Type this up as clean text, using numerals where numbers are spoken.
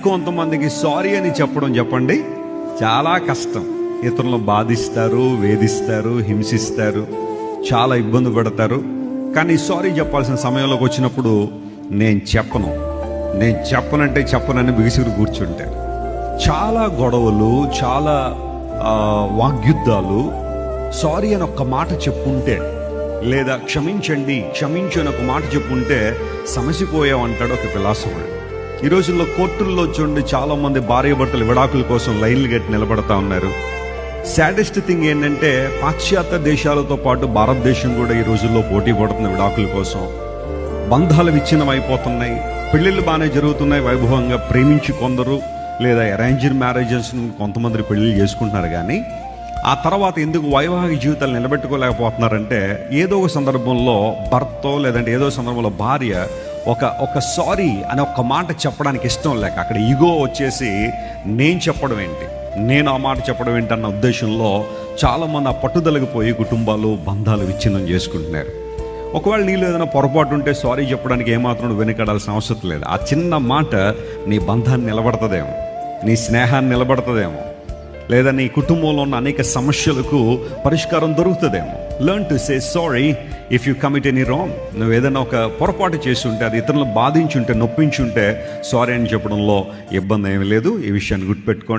కొంతమందికి సారీ అని చెప్పండి చాలా కష్టం. ఇతరులను బాధిస్తారు, వేధిస్తారు, హింసిస్తారు, చాలా ఇబ్బంది పడతారు. కానీ సారీ చెప్పాల్సిన సమయంలోకి వచ్చినప్పుడు నేను చెప్పనంటే చెప్పనని బిగిసిరు కూర్చుంటారు. చాలా గొడవలు, చాలా వాగ్యుద్ధాలు సారీ అని ఒక్క మాట చెప్పుంటే, లేదా క్షమించు అని ఒక మాట చెప్పుంటే సమసిపోయామంటాడు ఒక ఫిలాసఫర్. ఈ రోజుల్లో కోర్టుల్లో చూడండి, చాలా మంది భార్యాభర్తలు విడాకుల కోసం లైన్లు కట్టి నిలబడతా ఉన్నారు. సాడెస్ట్ థింగ్ ఏంటంటే, పాశ్చాత్య దేశాలతో పాటు భారతదేశం కూడా ఈ రోజుల్లో పోటీ పడుతుంది విడాకుల కోసం. బంధాలు విచ్ఛిన్నం అయిపోతున్నాయి, పెళ్ళిళ్ళు బాగానే జరుగుతున్నాయి వైభవంగా, ప్రేమించి కొందరు, లేదా అరేంజ్డ్ మ్యారేజెస్ కొంతమంది పెళ్ళిళ్ళు చేసుకుంటున్నారు. కానీ ఆ తర్వాత ఎందుకు వైవాహిక జీవితాలు నిలబెట్టుకోలేకపోతున్నారంటే, ఏదో ఒక సందర్భంలో భర్త లేదంటే ఏదో సందర్భంలో భార్య ఒక సారీ అనే ఒక్క మాట చెప్పడానికి ఇష్టం లేక, అక్కడ ఈగో వచ్చేసి నేను ఆ మాట చెప్పడం ఏంటి అన్న ఉద్దేశంలో చాలామంది ఆ పట్టుదలకు పోయి కుటుంబాలు, బంధాలు విచ్ఛిన్నం చేసుకుంటున్నారు. ఒకవేళ నీళ్ళు ఏదైనా పొరపాటు ఉంటే సారీ చెప్పడానికి ఏమాత్రం వెనుకడాల్సిన అవసరం లేదు. ఆ చిన్న మాట నీ బంధాన్ని నిలబడుతుందేమో, నీ స్నేహాన్ని నిలబడుతుందేమో, లేదా నీ కుటుంబంలో ఉన్న అనేక సమస్యలకు పరిష్కారం దొరుకుతుందేమో. Learn to say sorry if you commit any wrong. నువ్వు ఏదైనా ఒక పొరపాటు చేసి ఉంటే, అది ఇతరులను బాధించుంటే, నొప్పించుంటే సారీ అని చెప్పడంలో ఇబ్బంది ఏమీ లేదు. ఈ విషయాన్ని గుర్తుపెట్టుకోండి.